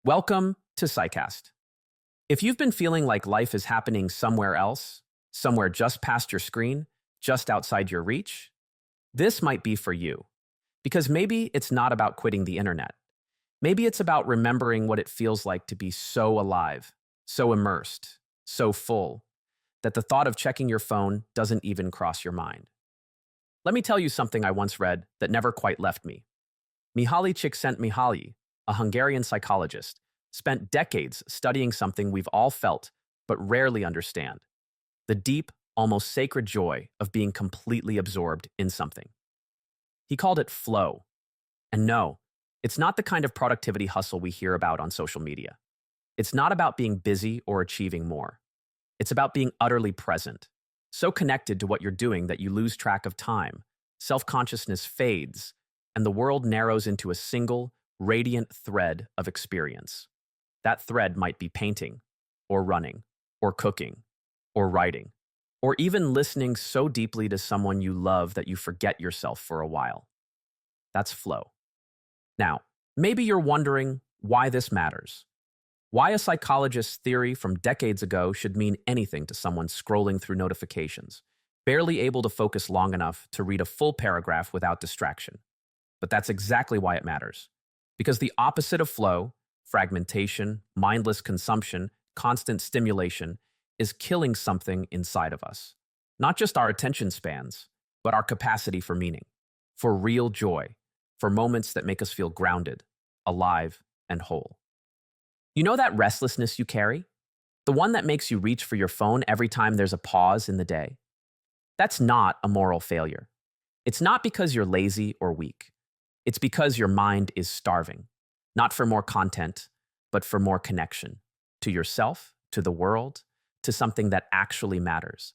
Welcome to Psycast. If you've been feeling like life is happening somewhere else, somewhere just past your screen, just outside your reach, this might be for you. Because maybe it's not about quitting the internet. Maybe it's about remembering what it feels like to be so alive, so immersed, so full, that the thought of checking your phone doesn't even cross your mind. Let me tell you something I once read that never quite left me. Mihaly Csikszentmihalyi, a Hungarian psychologist, spent decades studying something we've all felt but rarely understand: the deep, almost sacred joy of being completely absorbed in something. He called it flow. And no, it's not the kind of productivity hustle we hear about on social media. It's not about being busy or achieving more. It's about being utterly present, so connected to what you're doing that you lose track of time, self-consciousness fades, and the world narrows into a single, radiant thread of experience. That thread might be painting, or running, or cooking, or writing, or even listening so deeply to someone you love that you forget yourself for a while. That's flow. Now, maybe you're wondering why this matters. Why a psychologist's theory from decades ago should mean anything to someone scrolling through notifications, barely able to focus long enough to read a full paragraph without distraction. But that's exactly why it matters. Because the opposite of flow, fragmentation, mindless consumption, constant stimulation, is killing something inside of us. Not just our attention spans, but our capacity for meaning, for real joy, for moments that make us feel grounded, alive, and whole. You know that restlessness you carry? The one that makes you reach for your phone every time there's a pause in the day? That's not a moral failure. It's not because you're lazy or weak. It's because your mind is starving, not for more content, but for more connection to yourself, to the world, to something that actually matters.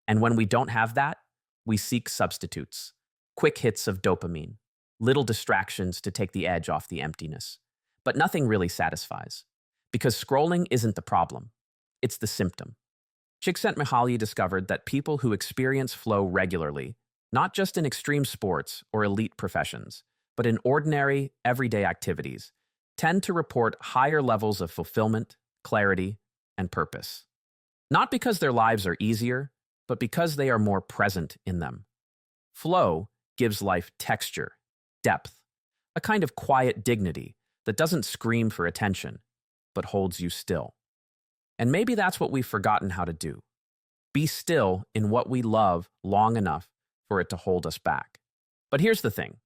And when we don't have that, we seek substitutes, quick hits of dopamine, little distractions to take the edge off the emptiness. But nothing really satisfies, because scrolling isn't the problem, it's the symptom. Csikszentmihalyi discovered that people who experience flow regularly, not just in extreme sports or elite professions, but in ordinary, everyday activities, tend to report higher levels of fulfillment, clarity, and purpose. Not because their lives are easier, but because they are more present in them. Flow gives life texture, depth, a kind of quiet dignity that doesn't scream for attention, but holds you still. And maybe that's what we've forgotten how to do. Be still in what we love long enough for it to hold us back. But here's the thing.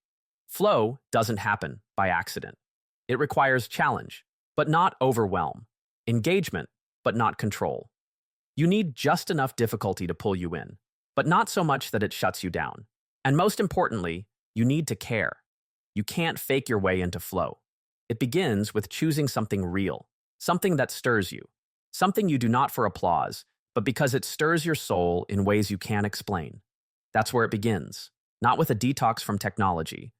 Flow doesn't happen by accident. It requires challenge, but not overwhelm. Engagement, but not control. You need just enough difficulty to pull you in, but not so much that it shuts you down. And most importantly, you need to care. You can't fake your way into flow. It begins with choosing something real, something that stirs you, something you do not for applause, but because it stirs your soul in ways you can't explain. That's where it begins, not with a detox from technology,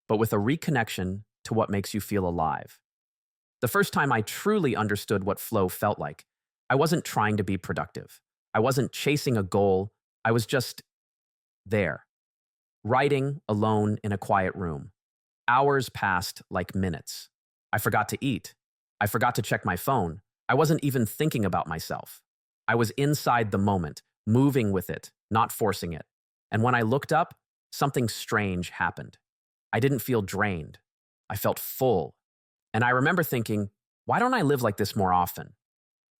but with a reconnection to what makes you feel alive. The first time I truly understood what flow felt like, I wasn't trying to be productive. I wasn't chasing a goal. I was just there, writing alone in a quiet room. Hours passed like minutes. I forgot to eat. I forgot to check my phone. I wasn't even thinking about myself. I was inside the moment, moving with it, not forcing it. And when I looked up, something strange happened. I didn't feel drained. I felt full. And I remember thinking, why don't I live like this more often?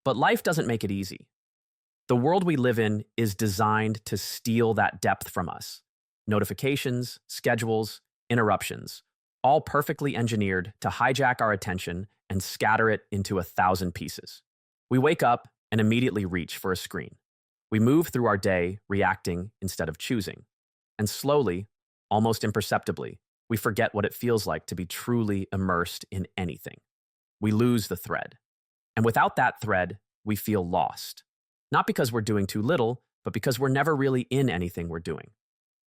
But life doesn't make it easy. The world we live in is designed to steal that depth from us. Notifications, schedules, interruptions, all perfectly engineered to hijack our attention and scatter it into 1,000 pieces. We wake up and immediately reach for a screen. We move through our day reacting instead of choosing. And slowly, almost imperceptibly, we forget what it feels like to be truly immersed in anything. We lose the thread. And without that thread, we feel lost. Not because we're doing too little, but because we're never really in anything we're doing.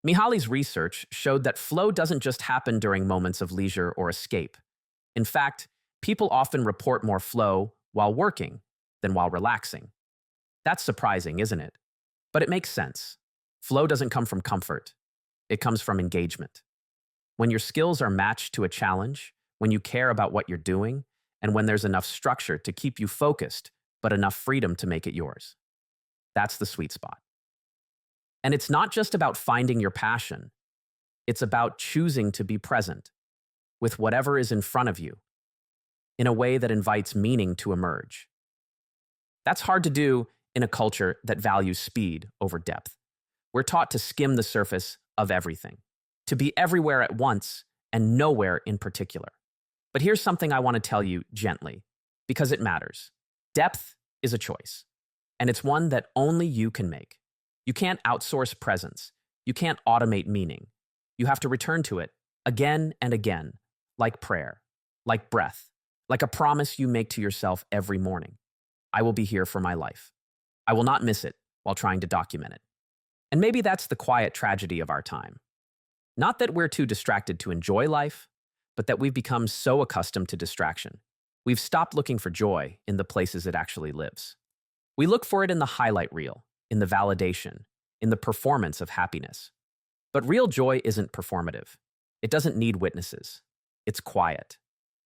Mihaly's research showed that flow doesn't just happen during moments of leisure or escape. In fact, people often report more flow while working than while relaxing. That's surprising, isn't it? But it makes sense. Flow doesn't come from comfort. It comes from engagement. When your skills are matched to a challenge, when you care about what you're doing, and when there's enough structure to keep you focused, but enough freedom to make it yours. That's the sweet spot. And it's not just about finding your passion. It's about choosing to be present with whatever is in front of you in a way that invites meaning to emerge. That's hard to do in a culture that values speed over depth. We're taught to skim the surface of everything, to be everywhere at once and nowhere in particular. But here's something I want to tell you gently, because it matters. Depth is a choice, and it's one that only you can make. You can't outsource presence. You can't automate meaning. You have to return to it again and again, like prayer, like breath, like a promise you make to yourself every morning. I will be here for my life. I will not miss it while trying to document it. And maybe that's the quiet tragedy of our time. Not that we're too distracted to enjoy life, but that we've become so accustomed to distraction. We've stopped looking for joy in the places it actually lives. We look for it in the highlight reel, in the validation, in the performance of happiness. But real joy isn't performative. It doesn't need witnesses. It's quiet.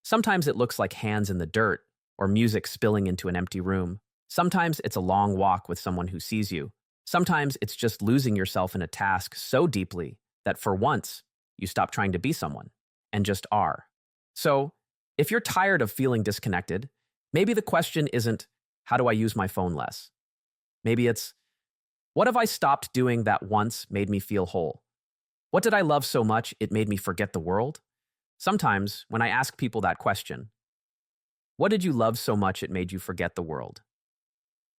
Sometimes it looks like hands in the dirt or music spilling into an empty room. Sometimes it's a long walk with someone who sees you. Sometimes it's just losing yourself in a task so deeply that for once, you stop trying to be someone and just are. So, if you're tired of feeling disconnected, maybe the question isn't, how do I use my phone less? Maybe it's, what have I stopped doing that once made me feel whole? What did I love so much it made me forget the world? Sometimes, when I ask people that question, what did you love so much it made you forget the world?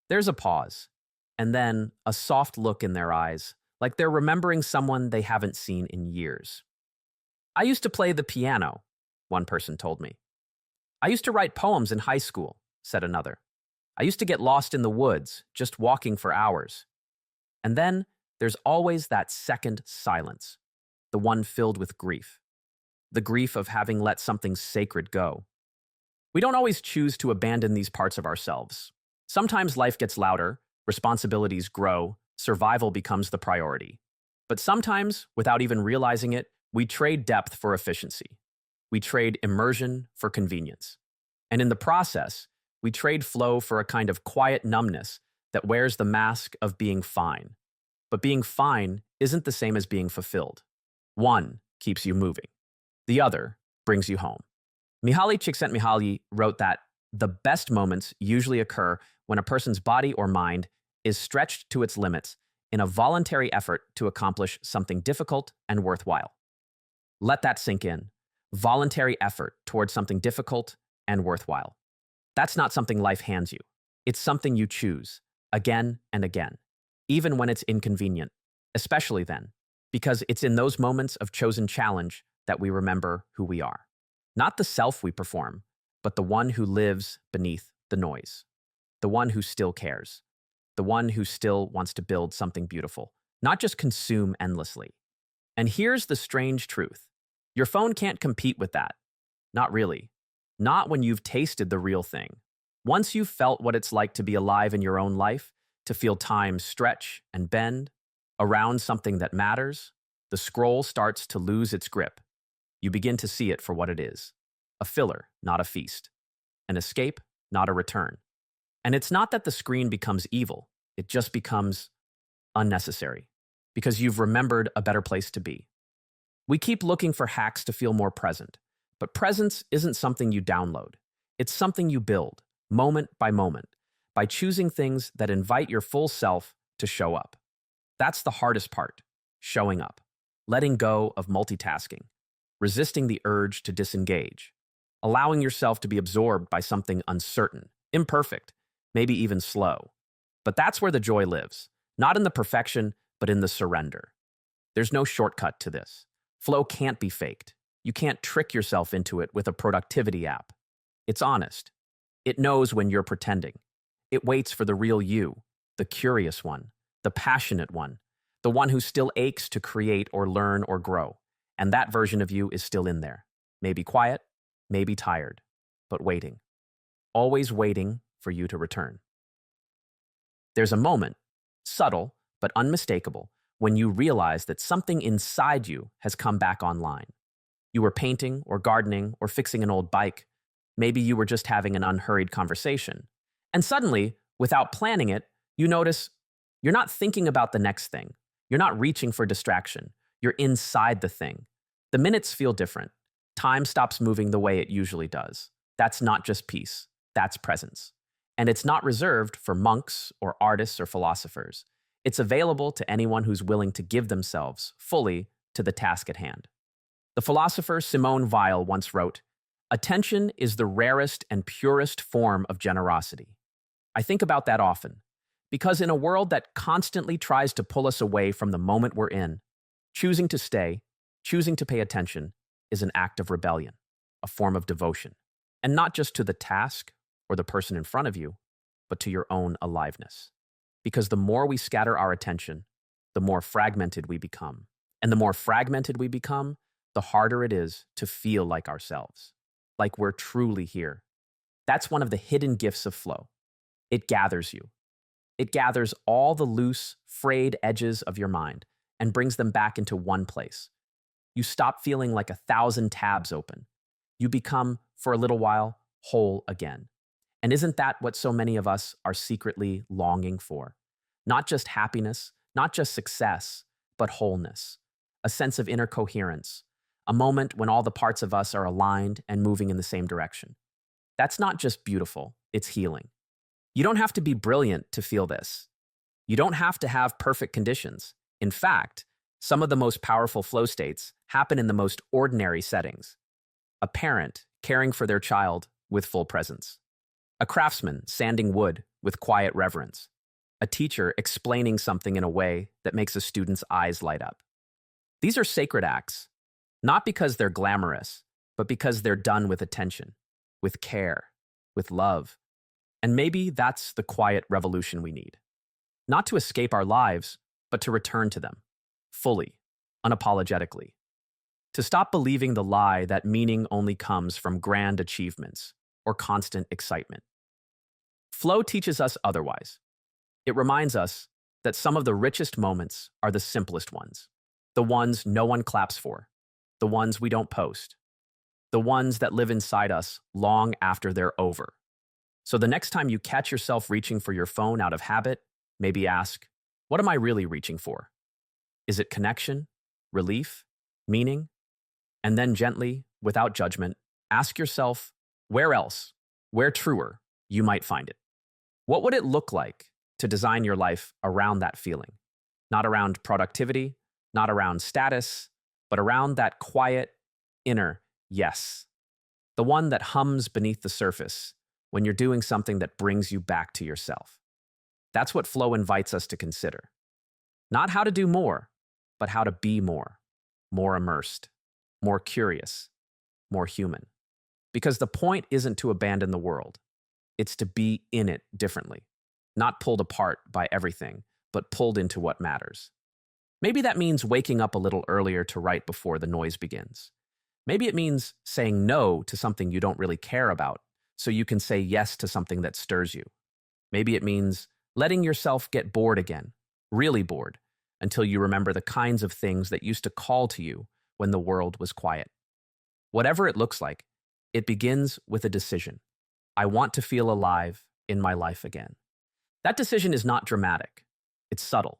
There's a pause, and then a soft look in their eyes, like they're remembering someone they haven't seen in years. I used to play the piano, one person told me. I used to write poems in high school, said another. I used to get lost in the woods, just walking for hours. And then there's always that second silence, the one filled with grief. The grief of having let something sacred go. We don't always choose to abandon these parts of ourselves. Sometimes life gets louder, responsibilities grow, survival becomes the priority. But sometimes, without even realizing it, we trade depth for efficiency. We trade immersion for convenience. And in the process, we trade flow for a kind of quiet numbness that wears the mask of being fine. But being fine isn't the same as being fulfilled. One keeps you moving. The other brings you home. Mihaly Csikszentmihalyi wrote that the best moments usually occur when a person's body or mind is stretched to its limits in a voluntary effort to accomplish something difficult and worthwhile. Let that sink in. Voluntary effort towards something difficult and worthwhile. That's not something life hands you. It's something you choose, again and again, even when it's inconvenient, especially then, because it's in those moments of chosen challenge that we remember who we are. Not the self we perform, but the one who lives beneath the noise. The one who still cares. The one who still wants to build something beautiful, not just consume endlessly. And here's the strange truth. Your phone can't compete with that. Not really. Not when you've tasted the real thing. Once you've felt what it's like to be alive in your own life, to feel time stretch and bend around something that matters, the scroll starts to lose its grip. You begin to see it for what it is. A filler, not a feast. An escape, not a return. And it's not that the screen becomes evil. It just becomes unnecessary because you've remembered a better place to be. We keep looking for hacks to feel more present, but presence isn't something you download. It's something you build, moment by moment, by choosing things that invite your full self to show up. That's the hardest part, showing up, letting go of multitasking, resisting the urge to disengage, allowing yourself to be absorbed by something uncertain, imperfect, maybe even slow. But that's where the joy lives, not in the perfection, but in the surrender. There's no shortcut to this. Flow can't be faked. You can't trick yourself into it with a productivity app. It's honest. It knows when you're pretending. It waits for the real you, the curious one, the passionate one, the one who still aches to create or learn or grow. And that version of you is still in there. Maybe quiet, maybe tired, but waiting. Always waiting for you to return. There's a moment, subtle but unmistakable, when you realize that something inside you has come back online. You were painting or gardening or fixing an old bike, Maybe you were just having an unhurried conversation. And suddenly, without planning it, you notice you're not thinking about the next thing. You're not reaching for distraction. You're inside the thing. The minutes feel different. Time stops moving the way it usually does. That's not just peace. That's presence. And it's not reserved for monks or artists or philosophers. It's available to anyone who's willing to give themselves fully to the task at hand. The philosopher Simone Weil once wrote, "Attention is the rarest and purest form of generosity." I think about that often, because in a world that constantly tries to pull us away from the moment we're in, choosing to stay, choosing to pay attention, is an act of rebellion, a form of devotion, and not just to the task or the person in front of you, but to your own aliveness. Because the more we scatter our attention, the more fragmented we become. And the more fragmented we become, the harder it is to feel like ourselves, like we're truly here. That's one of the hidden gifts of flow. It gathers you. It gathers all the loose, frayed edges of your mind and brings them back into one place. You stop feeling like 1,000 tabs open. You become, for a little while, whole again. And isn't that what so many of us are secretly longing for? Not just happiness, not just success, but wholeness. A sense of inner coherence. A moment when all the parts of us are aligned and moving in the same direction. That's not just beautiful, it's healing. You don't have to be brilliant to feel this. You don't have to have perfect conditions. In fact, some of the most powerful flow states happen in the most ordinary settings. A parent caring for their child with full presence. A craftsman sanding wood with quiet reverence. A teacher explaining something in a way that makes a student's eyes light up. These are sacred acts, not because they're glamorous, but because they're done with attention, with care, with love. And maybe that's the quiet revolution we need. Not to escape our lives, but to return to them, fully, unapologetically. To stop believing the lie that meaning only comes from grand achievements or constant excitement. Flow teaches us otherwise. It reminds us that some of the richest moments are the simplest ones, the ones no one claps for, the ones we don't post, the ones that live inside us long after they're over. So the next time you catch yourself reaching for your phone out of habit, maybe ask, what am I really reaching for? Is it connection, relief, meaning? And then gently, without judgment, ask yourself, where else, where truer, you might find it. What would it look like to design your life around that feeling? Not around productivity, not around status, but around that quiet, inner yes. The one that hums beneath the surface when you're doing something that brings you back to yourself. That's what flow invites us to consider. Not how to do more, but how to be more immersed, more curious, more human. Because the point isn't to abandon the world. It's to be in it differently, not pulled apart by everything, but pulled into what matters. Maybe that means waking up a little earlier to write before the noise begins. Maybe it means saying no to something you don't really care about, so you can say yes to something that stirs you. Maybe it means letting yourself get bored again, really bored, until you remember the kinds of things that used to call to you when the world was quiet. Whatever it looks like, it begins with a decision. I want to feel alive in my life again. That decision is not dramatic. It's subtle.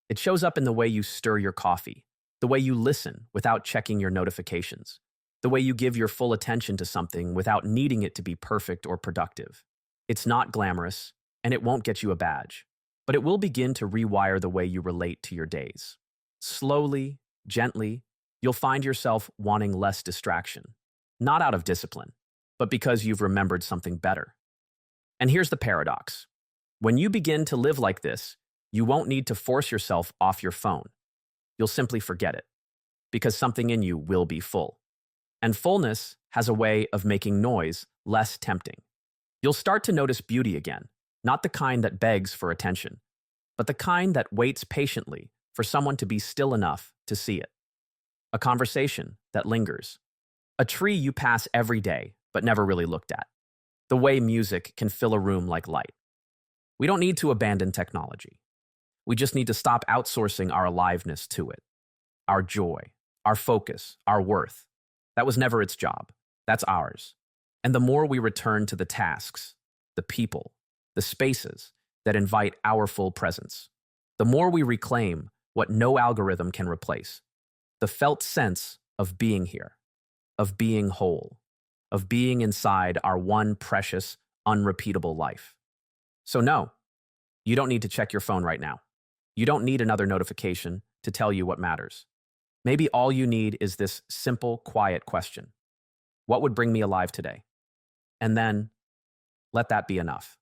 It shows up in the way you stir your coffee, the way you listen without checking your notifications, the way you give your full attention to something without needing it to be perfect or productive. It's not glamorous, and it won't get you a badge, but it will begin to rewire the way you relate to your days. Slowly, gently, you'll find yourself wanting less distraction, not out of discipline, but because you've remembered something better. And here's the paradox. When you begin to live like this, you won't need to force yourself off your phone. You'll simply forget it, because something in you will be full. And fullness has a way of making noise less tempting. You'll start to notice beauty again, not the kind that begs for attention, but the kind that waits patiently for someone to be still enough to see it. A conversation that lingers. A tree you pass every day but never really looked at. The way music can fill a room like light. We don't need to abandon technology. We just need to stop outsourcing our aliveness to it. Our joy, our focus, our worth. That was never its job. That's ours. And the more we return to the tasks, the people, the spaces that invite our full presence, the more we reclaim what no algorithm can replace, the felt sense of being here, of being whole, of being inside our one precious, unrepeatable life. So no, you don't need to check your phone right now. You don't need another notification to tell you what matters. Maybe all you need is this simple, quiet question. What would bring me alive today? And then let that be enough.